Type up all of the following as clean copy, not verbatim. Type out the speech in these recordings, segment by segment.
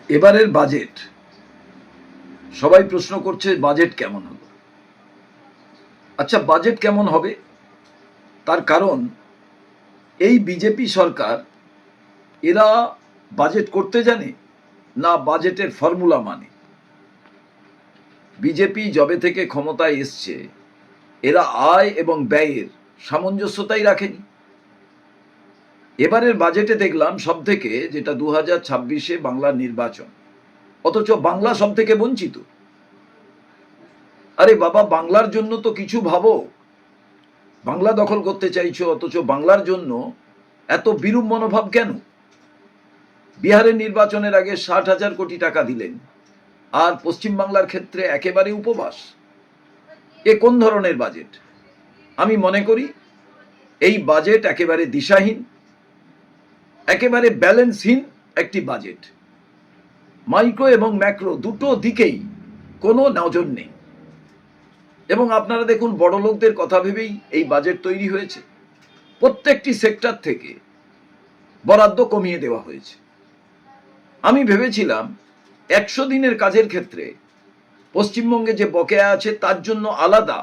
এবারের বাজেট, সবাই প্রশ্ন করছে বাজেট কেমন হবে। আচ্ছা, বাজেট কেমন হবে তার কারণ এই বিজেপি সরকার, এরা বাজেট করতে জানে না বাজেটের ফর্মুলা মানে। বিজেপি যবে থেকে ক্ষমতায় এসছে এরা আয় এবং ব্যয়ের সামঞ্জস্যতাই রাখেনি। এবারের বাজেটে দেখলাম সব থেকে যেটা 2026-এ বাংলার নির্বাচন, অথচ বাংলা সব থেকে বঞ্চিত। আরে বাবা, বাংলার জন্য তো কিছু ভাবো। বাংলা দখল করতে চাইছো, অথচ বাংলার জন্য এত বিরূপ মনোভাব কেন? বিহারের নির্বাচনের আগে 60,000 কোটি টাকা দিলেন, আর পশ্চিমবাংলার ক্ষেত্রে একেবারে উপবাস। এ কোন ধরনের বাজেট? আমি মনে করি এই বাজেট একেবারে দিশাহীন, একেবারে ব্যালেন্সহীন একটি বাজেট। মাইক্রো এবং ম্যাক্রো দুটো দিকেই কোনো নজর নেই। এবং আপনারা দেখুন, বড় লোকদের কথা ভেবেই এই বাজেট তৈরি হয়েছে। প্রত্যেকটি সেক্টর থেকে বরাদ্দ কমিয়ে দেওয়া হয়েছে। আমি ভেবেছিলাম 100 দিনের কাজের ক্ষেত্রে পশ্চিমবঙ্গে যে বকেয়া আছে তার জন্য আলাদা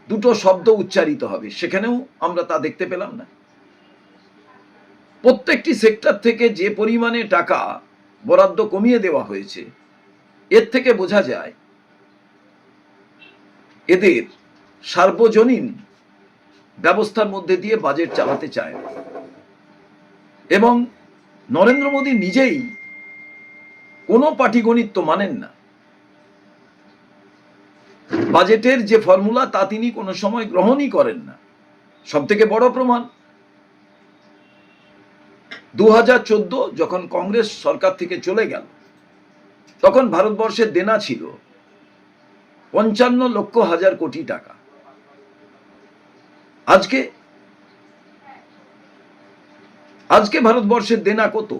দুটো শব্দ উচ্চারিত হবে, সেখানেও আমরা তা দেখতে পেলাম না। প্রত্যেকটি সেক্টর থেকে যে পরিমাণে টাকা বরাদ্দ কমিয়ে দেওয়া হয়েছে, এর থেকে বোঝা যায় এদের সার্বজনীন ব্যবস্থার মধ্যে দিয়ে বাজেট চালাতে চায় না। এবং নরেন্দ্র মোদী নিজেই কোনো পাটিগণিত মানেন না। বাজেটের যে ফর্মুলা তা তিনি কোনো সময় গ্রহণই করেন না। সব থেকে বড় প্রমাণ, 2014 যখন কংগ্রেস সরকার থেকে চলে গেল, তখন ভারতবর্ষের দেনা ছিল 55,00,000 কোটি টাকা। আজকে ভারতবর্ষের দেনা কত?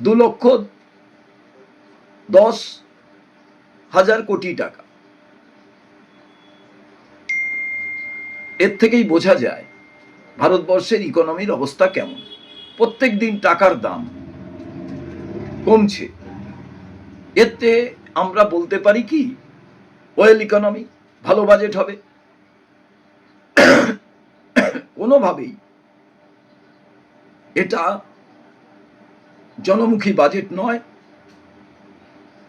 2,10,000 কোটি টাকা। এর থেকেই বোঝা যায় ভারতবর্ষের ইকোনমির অবস্থা কেমন। প্রত্যেক দিন টাকার দাম কমছে। এতে আমরা বলতে পারি কি ওয়েল ইকোনমি, ভালো বাজেট হবে? কোনোভাবেই এটা জনমুখী বাজেট নয়,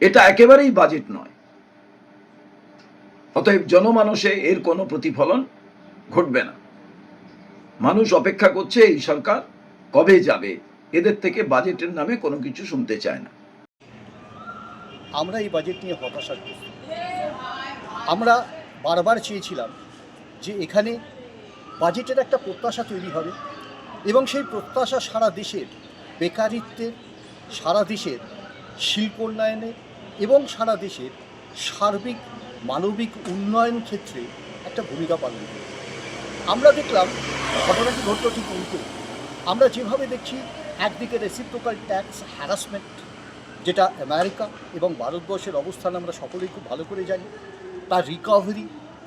এটা একেবারেই বাজেট নয়। অতএব জনমানসে এর কোনো প্রতিফলন ঘটবে না। মানুষ অপেক্ষা করছে এই সরকার কবে যাবে, এদের থেকে বাজেটের নামে কোনো কিছু শুনতে চায় না। আমরা এই বাজেট নিয়ে হতাশাগ্রস্ত। আমরা বারবার চেয়েছিলাম যে এখানে বাজেটের একটা প্রত্যাশা তৈরি হবে এবং সেই প্রত্যাশা সারা দেশের বেকারিত্বের, সারা দেশের শিল্পোন্নয়নে এবং সারা দেশের সার্বিক মানবিক উন্নয়ন ক্ষেত্রে একটা ভূমিকা পালন করে। আমরা দেখলাম ঘটনাটি ঘটল ঠিক উল্টো। আমরা যেভাবে দেখছি, একদিকে রেসিপ্রোকাল ট্যাক্স হ্যারাসমেন্ট, যেটা আমেরিকা এবং ভারতবর্ষের অবস্থান আমরা সকলেই খুব ভালো করে জানি, তার রিকভারি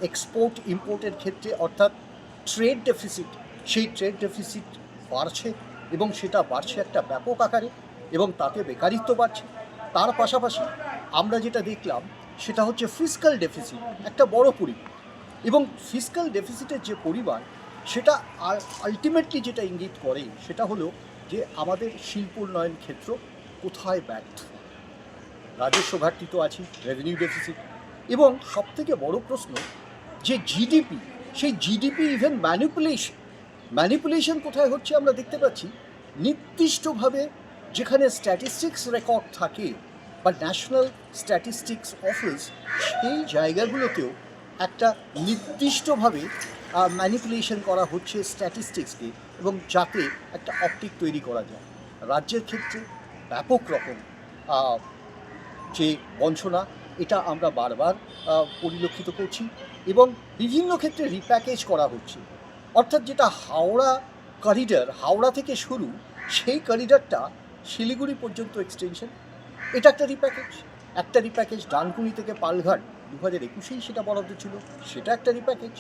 এক্সপোর্ট ইম্পোর্টের ক্ষেত্রে অর্থাৎ ট্রেড ডেফিসিট, সেই ট্রেড ডেফিসিট বাড়ছে এবং সেটা বাড়ছে একটা ব্যাপক আকারে এবং তাতে বেকারিত্ব বাড়ছে। তার পাশাপাশি আমরা যেটা দেখলাম সেটা হচ্ছে ফিসক্যাল ডেফিসিট, একটা বড় পরিমাণ। এবং ফিসক্যাল ডেফিসিটের যে পরিমাণ, সেটা আলটিমেটলি যেটা ইঙ্গিত করে সেটা হলো যে আমাদের শিল্প উন্নয়ন ক্ষেত্র কোথায় ব্যর্থ। রাজস্ব ঘাটতি তো আছে, রেভিনিউ ডেফিসিট, এবং সবথেকে বড় প্রশ্ন যে জিডিপি, সেই জিডিপি ইভেন ম্যানিপুলেশন কোথায় হচ্ছে আমরা দেখতে পাচ্ছি। নির্দিষ্টভাবে যেখানে স্ট্যাটিস্টিক্স রেকর্ড থাকে বা ন্যাশনাল স্ট্যাটিস্টিক্স অফিস, সেই জায়গাগুলোতেও একটা নির্দিষ্টভাবে ম্যানিপুলেশন করা হচ্ছে স্ট্যাটিস্টিক্সকে, এবং যাতে একটা অপটিক তৈরি করা যায়। রাজ্যের ক্ষেত্রে ব্যাপক রকম যে বঞ্চনা, এটা আমরা বারবার পরিলক্ষিত করছি এবং বিভিন্ন ক্ষেত্রে রিপ্যাকেজ করা হচ্ছে। অর্থাৎ যেটা হাওড়া করিডর, হাওড়া থেকে শুরু, সেই করিডরটা শিলিগুড়ি পর্যন্ত এক্সটেনশন, এটা একটা রিপ্যাকেজ। ডানকুনি থেকে পালঘাট 2021-এই সেটা বরাদ্দ ছিল, সেটা একটা রিপ্যাকেজ।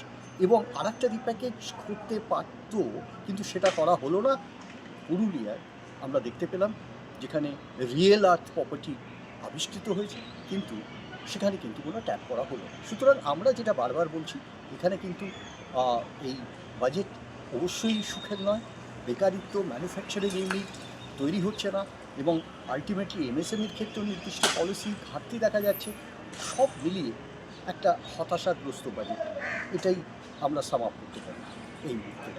এবং আর একটা রিপ্যাকেজ করতে পারত, কিন্তু সেটা করা হলো না। পুরুলিয়ায় আমরা দেখতে পেলাম যেখানে রিয়েল আর্থ প্রপার্টি আবিষ্কৃত হয়েছে, কিন্তু সেখানে কিন্তু কোনো ট্যাপ করা হলো না। সুতরাং আমরা যেটা বারবার বলছি, এখানে কিন্তু এই বাজেট অবশ্যই সুখের নয়। বেকারিত্ব, ম্যানুফ্যাকচারিং ইউনিট তৈরি হচ্ছে না, এবং আলটিমেটলি এমএসএমইর ক্ষেত্রেও নির্দিষ্ট পলিসি ঘাটতি দেখা যাচ্ছে। সব মিলিয়ে একটা হতাশাগ্রস্ত বাজেট, এটাই আমরা সাম আপ করতে পারি এই মুহূর্তে।